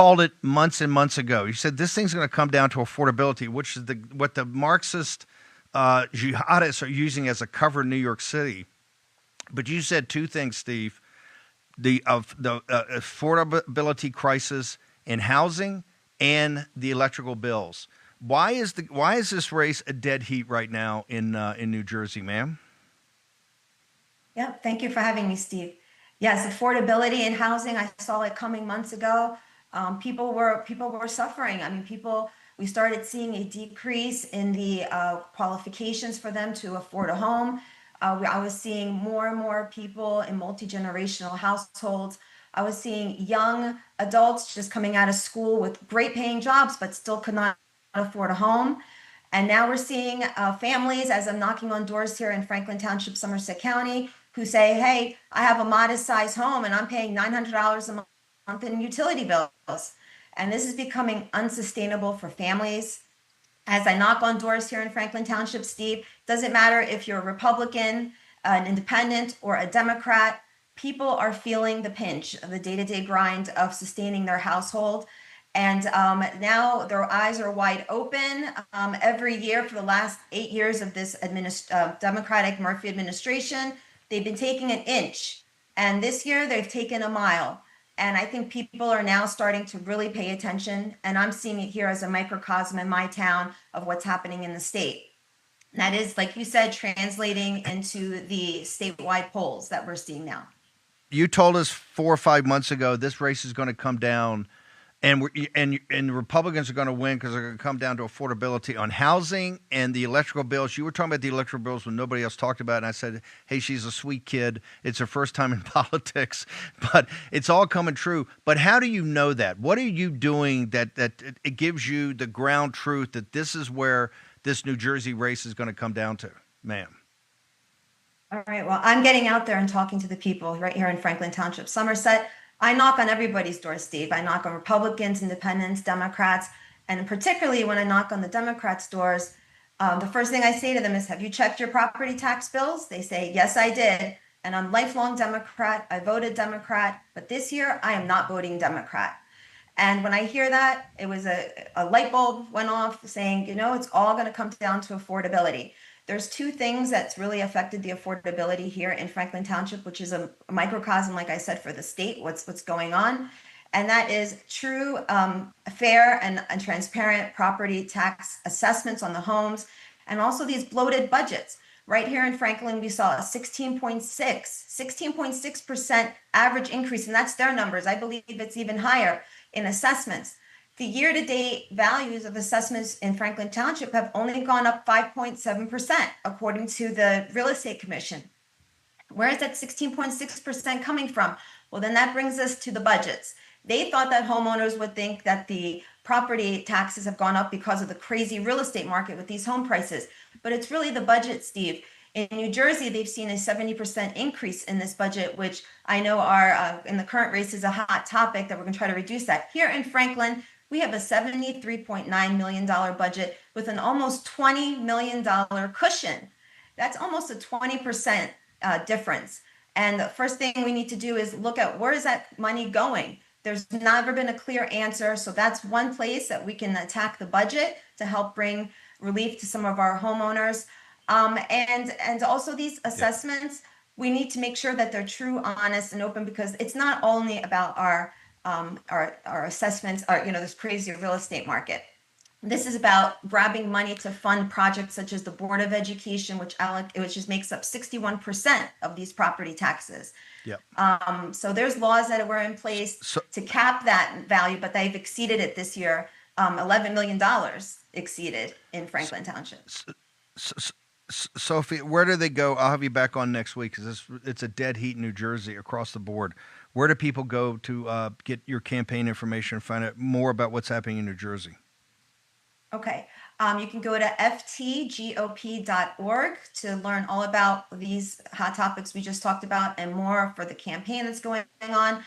called it months and months ago. You said this thing's going to come down to affordability, which is what the Marxist jihadists are using as a cover in New York City. But you said two things, Steve: the affordability crisis in housing and the electrical bills. Why is this race a dead heat right now in New Jersey, ma'am? Yeah, thank you for having me, Steve. Yes, affordability in housing, I saw it coming months ago. People were suffering. I mean, we started seeing a decrease in the qualifications for them to afford a home. I was seeing more and more people in multi-generational households. I was seeing young adults just coming out of school with great paying jobs, but still could not afford a home. And now we're seeing families, as I'm knocking on doors here in Franklin Township, Somerset County, who say, hey, I have a modest sized home and I'm paying $900 a month in utility bills. And this is becoming unsustainable for families. As I knock on doors here in Franklin Township, Steve, doesn't matter if you're a Republican, an independent, or a Democrat, people are feeling the pinch of the day to day grind of sustaining their household. And now their eyes are wide open. Every year for the last 8 years of this Democratic Murphy administration, they've been taking an inch. And this year they've taken a mile. And I think people are now starting to really pay attention. And I'm seeing it here as a microcosm in my town of what's happening in the state. And that is, like you said, translating into the statewide polls that we're seeing now. You told us 4 or 5 months ago this race is going to come down, and the Republicans are going to win because they're going to come down to affordability on housing and the electrical bills. You were talking about the electrical bills when nobody else talked about it, and I said, hey, she's a sweet kid. It's her first time in politics, but it's all coming true. But how do you know that? What are you doing that it gives you the ground truth that this is where this New Jersey race is going to come down to, ma'am? All right. Well, I'm getting out there and talking to the people right here in Franklin Township, Somerset. I knock on everybody's door, Steve. I knock on Republicans, Independents, Democrats, and particularly when I knock on the Democrats' doors, the first thing I say to them is, have you checked your property tax bills? They say, yes, I did. And I'm lifelong Democrat. I voted Democrat, but this year I am not voting Democrat. And when I hear that, it was a light bulb went off saying, it's all going to come down to affordability. There's two things that's really affected the affordability here in Franklin Township, which is a microcosm, like I said, for the state, what's going on. And that is true, fair and transparent property tax assessments on the homes, and also these bloated budgets. Right here in Franklin, we saw a 16.6% average increase, and that's their numbers. I believe it's even higher in assessments. The year-to-date values of assessments in Franklin Township have only gone up 5.7%, according to the Real Estate Commission. Where is that 16.6% coming from? Well, then that brings us to the budgets. They thought that homeowners would think that the property taxes have gone up because of the crazy real estate market with these home prices. But it's really the budget, Steve. In New Jersey, they've seen a 70% increase in this budget, which I know are in the current race is a hot topic that we're going to try to reduce that. Here in Franklin, we have a $73.9 million budget with an almost $20 million cushion. That's almost a 20% difference. And the first thing we need to do is look at where is that money going? There's never been a clear answer. So that's one place that we can attack the budget to help bring relief to some of our homeowners. And also these assessments, we need to make sure that they're true, honest, and open, because it's not only about our assessments, this crazy real estate market. This is about grabbing money to fund projects such as the Board of Education, which just makes up 61% of these property taxes. Yep. So there's laws that were in place to cap that value, but they've exceeded it this year. $11 million exceeded in Franklin Township. Sophia, where do they go? I'll have you back on next week because it's a dead heat in New Jersey across the board. Where do people go to get your campaign information and find out more about what's happening in New Jersey? Okay. You can go to ftgop.org to learn all about these hot topics we just talked about and more for the campaign that's going on.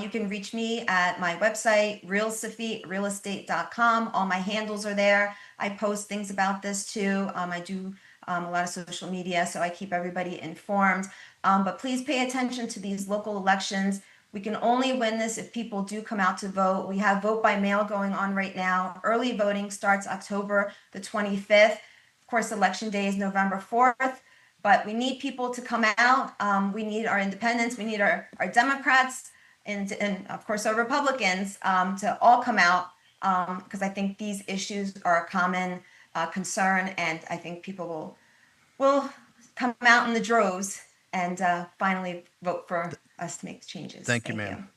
You can reach me at my website, realestate.com. All my handles are there. I post things about this too. I do a lot of social media, so I keep everybody informed. But please pay attention to these local elections. We can only win this if people do come out to vote. We have vote by mail going on right now. Early voting starts October the 25th. Of course, election day is November 4th, but we need people to come out. We need our independents, we need our Democrats, and of course our Republicans to all come out, because I think these issues are a common concern, and I think people will come out in the droves and finally vote for us to make changes. Thank you, Thank ma'am. you.